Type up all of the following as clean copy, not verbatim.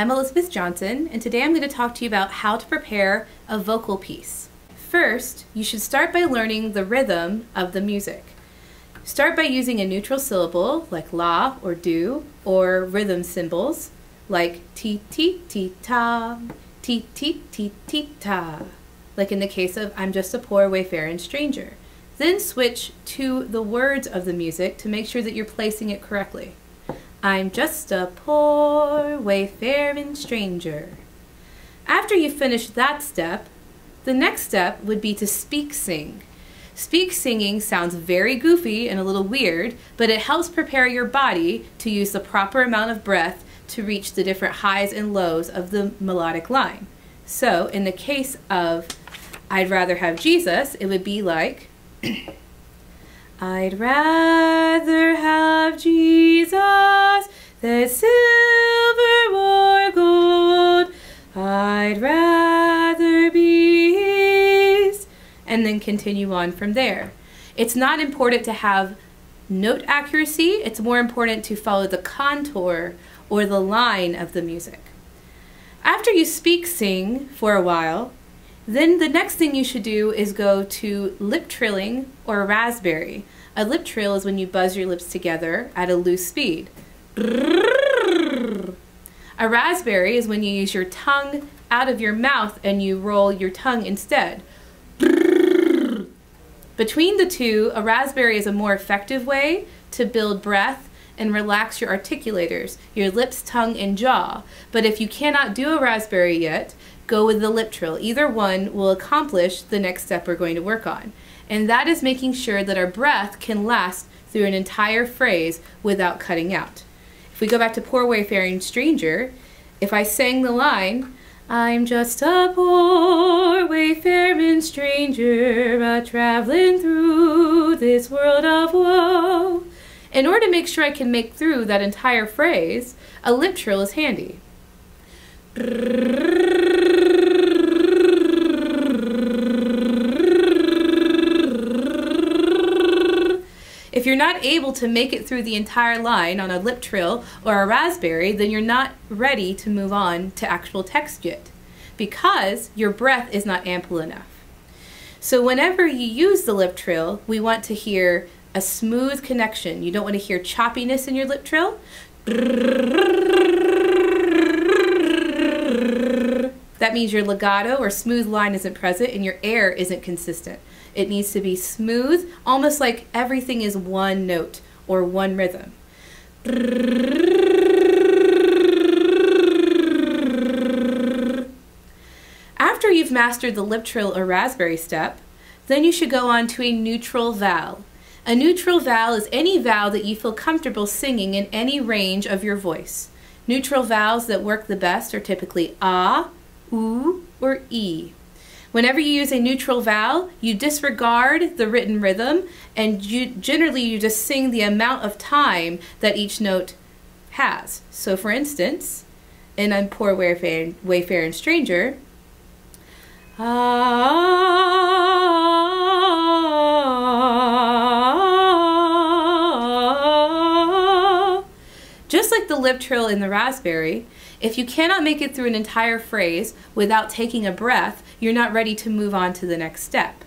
I'm Elizabeth Johnson, and today I'm going to talk to you about how to prepare a vocal piece. First, you should start by learning the rhythm of the music. Start by using a neutral syllable like la or do, or rhythm symbols like ti ti ti ta, ti ti ti ti ta, like in the case of I'm just a poor wayfaring stranger. Then switch to the words of the music to make sure that you're placing it correctly. I'm just a poor wayfaring stranger. After you finish that step, the next step would be to speak sing. Speak singing sounds very goofy and a little weird, but it helps prepare your body to use the proper amount of breath to reach the different highs and lows of the melodic line. So in the case of I'd rather have Jesus, it would be like I'd rather have Jesus than silver or gold. I'd rather be his, and then continue on from there. It's not important to have note accuracy, it's more important to follow the contour or the line of the music. After you speak sing for a while, then the next thing you should do is go to lip trilling or raspberry. A lip trill is when you buzz your lips together at a loose speed. A raspberry is when you use your tongue out of your mouth and you roll your tongue instead. Between the two, a raspberry is a more effective way to build breath and relax your articulators, your lips, tongue, and jaw. But if you cannot do a raspberry yet, go with the lip trill. Either one will accomplish the next step we're going to work on. And that is making sure that our breath can last through an entire phrase without cutting out. If we go back to poor wayfaring stranger, if I sang the line, I'm just a poor wayfaring stranger, a-traveling through this world of woe. In order to make sure I can make through that entire phrase, a lip trill is handy. If you're not able to make it through the entire line on a lip trill or a raspberry, then you're not ready to move on to actual text yet, because your breath is not ample enough. So whenever you use the lip trill, we want to hear a smooth connection. You don't want to hear choppiness in your lip trill. That means your legato or smooth line isn't present and your air isn't consistent. It needs to be smooth, almost like everything is one note or one rhythm. After you've mastered the lip trill or raspberry step, then you should go on to a neutral vowel. A neutral vowel is any vowel that you feel comfortable singing in any range of your voice. Neutral vowels that work the best are typically ah, oo, or e. Whenever you use a neutral vowel, you disregard the written rhythm and generally you just sing the amount of time that each note has. So for instance, in I'm poor wayfaring stranger, just like the lip trill in the raspberry, if you cannot make it through an entire phrase without taking a breath, you're not ready to move on to the next step.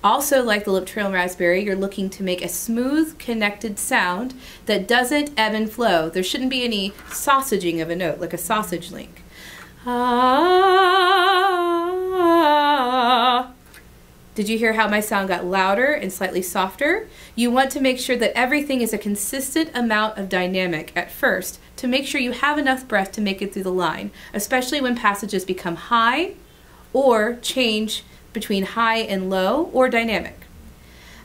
Also, like the lip trill and raspberry, you're looking to make a smooth, connected sound that doesn't ebb and flow. There shouldn't be any sausaging of a note, like a sausage link. Did you hear how my sound got louder and slightly softer? You want to make sure that everything is a consistent amount of dynamic at first to make sure you have enough breath to make it through the line, especially when passages become high or change between high and low or dynamic.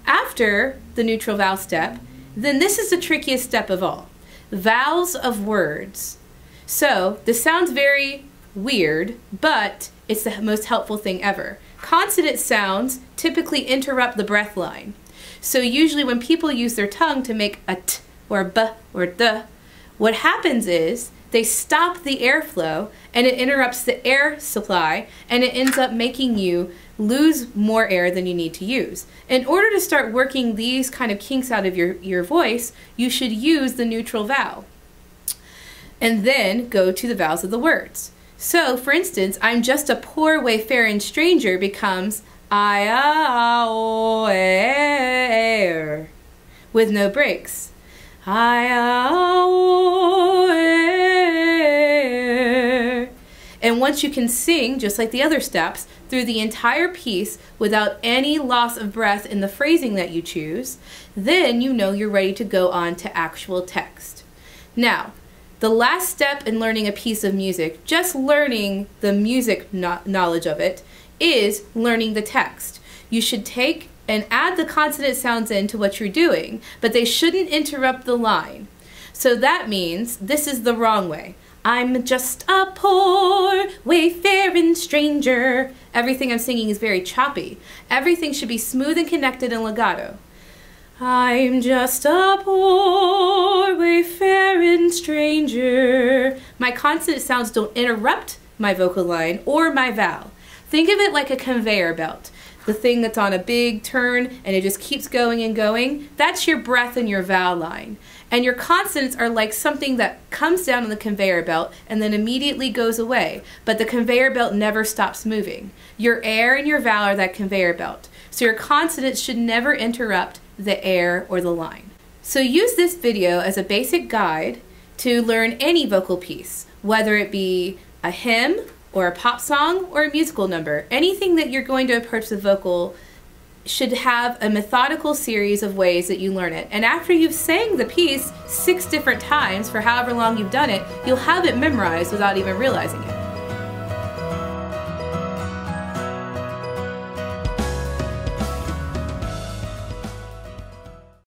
After the neutral vowel step, then this is the trickiest step of all, vowels of words. So this sounds very weird, but it's the most helpful thing ever. Consonant sounds typically interrupt the breath line. So usually when people use their tongue to make a t or a b or a d, what happens is they stop the airflow and it interrupts the air supply and it ends up making you lose more air than you need to use. In order to start working these kind of kinks out of your voice, you should use the neutral vowel. and then go to the vowels of the words. So, for instance, I'm just a poor wayfaring stranger becomes I-a-o-e-er with no breaks. I-a-o-e-er. And once you can sing, just like the other steps, through the entire piece without any loss of breath in the phrasing that you choose, then you know you're ready to go on to actual text. Now, the last step in learning a piece of music, just learning the music knowledge of it, is learning the text. You should take and add the consonant sounds into what you're doing, but they shouldn't interrupt the line. So that means this is the wrong way. I'm just a poor wayfaring stranger. Everything I'm singing is very choppy. Everything should be smooth and connected and legato. I'm just a poor wayfaring stranger. My consonant sounds don't interrupt my vocal line or my vowel. Think of it like a conveyor belt. The thing that's on a big turn and it just keeps going and going. That's your breath and your vowel line. And your consonants are like something that comes down on the conveyor belt and then immediately goes away. But the conveyor belt never stops moving. Your air and your vowel are that conveyor belt. So your consonants should never interrupt the air or the line. So use this video as a basic guide to learn any vocal piece, whether it be a hymn or a pop song or a musical number. Anything that you're going to approach the vocal should have a methodical series of ways that you learn it. And after you've sang the piece 6 different times for however long you've done it, you'll have it memorized without even realizing it.